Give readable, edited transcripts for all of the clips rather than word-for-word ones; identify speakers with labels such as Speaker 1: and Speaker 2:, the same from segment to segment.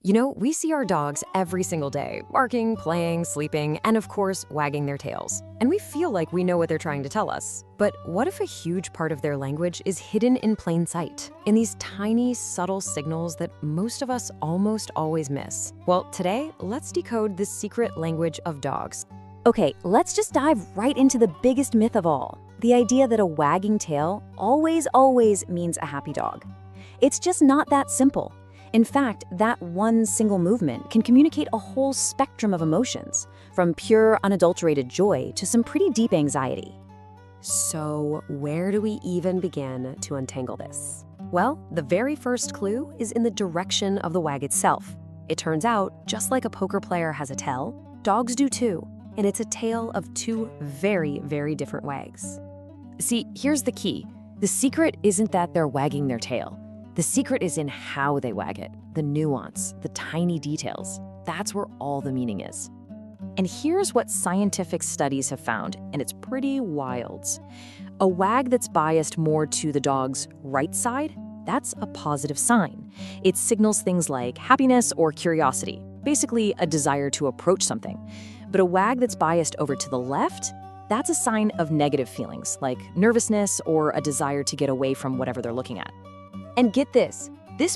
Speaker 1: You know, we see our dogs every single day, barking, playing, sleeping, and of course, wagging their tails. And we feel like we know what they're trying to tell us. But what if a huge part of their language is hidden in plain sight, in these tiny, subtle signals that most of us almost always miss? Well, today, let's decode the secret language of dogs.
Speaker 2: Okay, let's just dive right into the biggest myth of all, the idea that a wagging tail always means a happy dog. It's just not that simple. In fact, that one single movement can communicate a whole spectrum of emotions, from pure, unadulterated joy to some pretty deep anxiety.
Speaker 1: So, where do we even begin to untangle this? Well, the very first clue is in the direction of the wag itself. It turns out, just like a poker player has a tail, dogs do too, and it's a tale of two very, very different wags. See, here's the key. The secret isn't that they're wagging their tail. The secret is in how they wag it, the nuance, the tiny details. That's where all the meaning is. And here's what scientific studies have found, and it's pretty wild. A wag that's biased more to the dog's right side, that's a positive sign. It signals things like happiness or curiosity, basically a desire to approach something. But a wag that's biased over to the left, that's a sign of negative feelings, like nervousness or a desire to get away from whatever they're looking at. And get this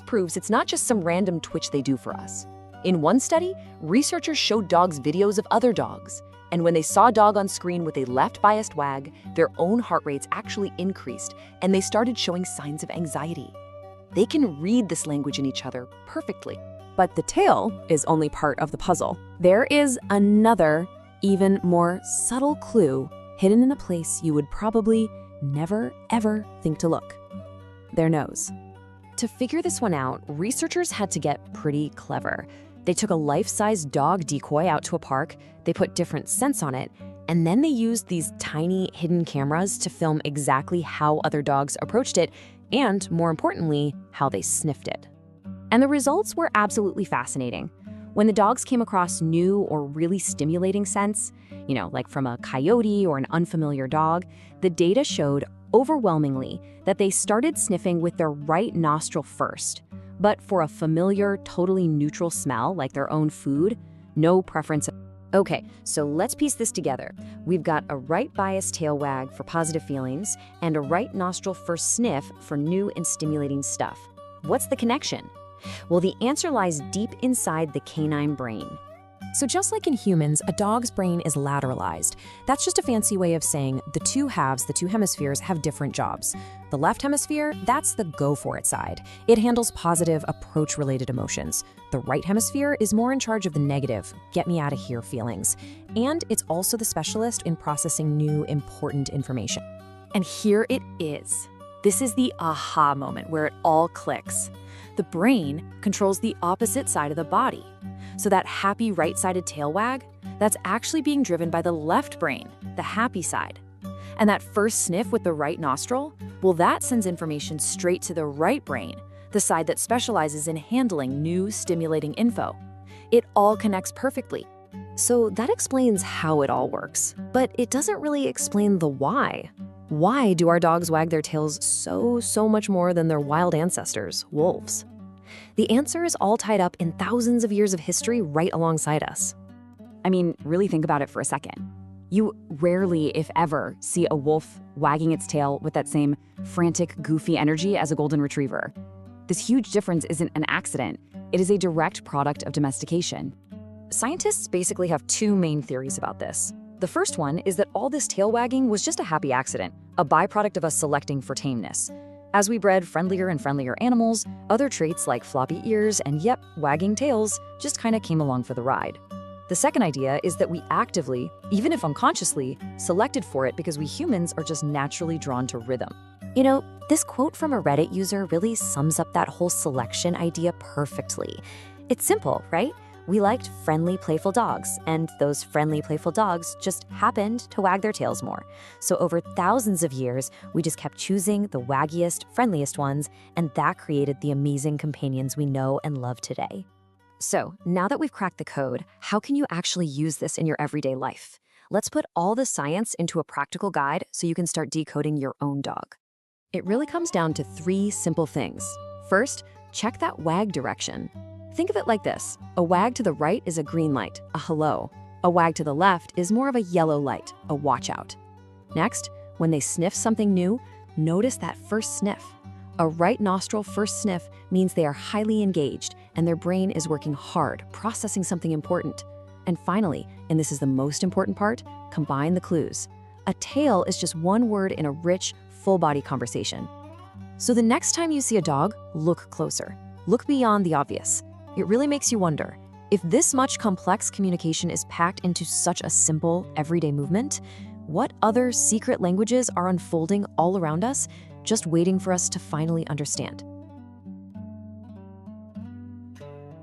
Speaker 1: proves it's not just some random twitch they do for us. In one study, researchers showed dogs videos of other dogs. And when they saw a dog on screen with a left-biased wag, their own heart rates actually increased, and they started showing signs of anxiety. They can read this language in each other perfectly.
Speaker 2: But the tail is only part of the puzzle. There is another, even more subtle clue hidden in a place you would probably never, ever think to look: their nose.
Speaker 1: To figure this one out, researchers had to get pretty clever. They took a life-size dog decoy out to a park, they put different scents on it, and then they used these tiny hidden cameras to film exactly how other dogs approached it and, more importantly, how they sniffed it. And the results were absolutely fascinating. When the dogs came across new or really stimulating scents, like from a coyote or an unfamiliar dog, the data showed overwhelmingly that they started sniffing with their right nostril first. But for a familiar, totally neutral smell like their own food, no preference. Okay, so let's piece this together. We've got a right biased tail wag for positive feelings and a right nostril first sniff for new and stimulating stuff. What's the connection? Well, the answer lies deep inside the canine brain. So just like in humans, a dog's brain is lateralized. That's just a fancy way of saying the two halves, the two hemispheres, have different jobs. The left hemisphere, that's the go-for-it side. It handles positive, approach-related emotions. The right hemisphere is more in charge of the negative, get-me-out-of-here feelings. And it's also the specialist in processing new, important information.
Speaker 2: And here it is. This is the aha moment where it all clicks. The brain controls the opposite side of the body. So that happy right-sided tail wag, that's actually being driven by the left brain, the happy side. And that first sniff with the right nostril, well, that sends information straight to the right brain, the side that specializes in handling new, stimulating info. It all connects perfectly.
Speaker 1: So that explains how it all works, but it doesn't really explain the why. Why do our dogs wag their tails so much more than their wild ancestors, wolves? The answer is all tied up in thousands of years of history right alongside us.
Speaker 2: I mean, really think about it for a second. You rarely, if ever, see a wolf wagging its tail with that same frantic, goofy energy as a golden retriever. This huge difference isn't an accident. It is a direct product of domestication.
Speaker 1: Scientists basically have two main theories about this. The first one is that all this tail wagging was just a happy accident, a byproduct of us selecting for tameness. As we bred friendlier and friendlier animals, other traits like floppy ears and, wagging tails just kind of came along for the ride. The second idea is that we actively, even if unconsciously, selected for it because we humans are just naturally drawn to rhythm. You know, this quote from a Reddit user really sums up that whole selection idea perfectly. It's simple, right? We liked friendly, playful dogs, and those friendly, playful dogs just happened to wag their tails more. So over thousands of years, we just kept choosing the waggiest, friendliest ones, and that created the amazing companions we know and love today. So now that we've cracked the code, how can you actually use this in your everyday life? Let's put all the science into a practical guide so you can start decoding your own dog. It really comes down to three simple things. First, check that wag direction. Think of it like this. A wag to the right is a green light, a hello. A wag to the left is more of a yellow light, a watch out. Next, when they sniff something new, notice that first sniff. A right nostril first sniff means they are highly engaged and their brain is working hard, processing something important. And finally, and this is the most important part, combine the clues. A tail is just one word in a rich, full-body conversation. So the next time you see a dog, look closer. Look beyond the obvious. It really makes you wonder, if this much complex communication is packed into such a simple, everyday movement, what other secret languages are unfolding all around us, just waiting for us to finally understand?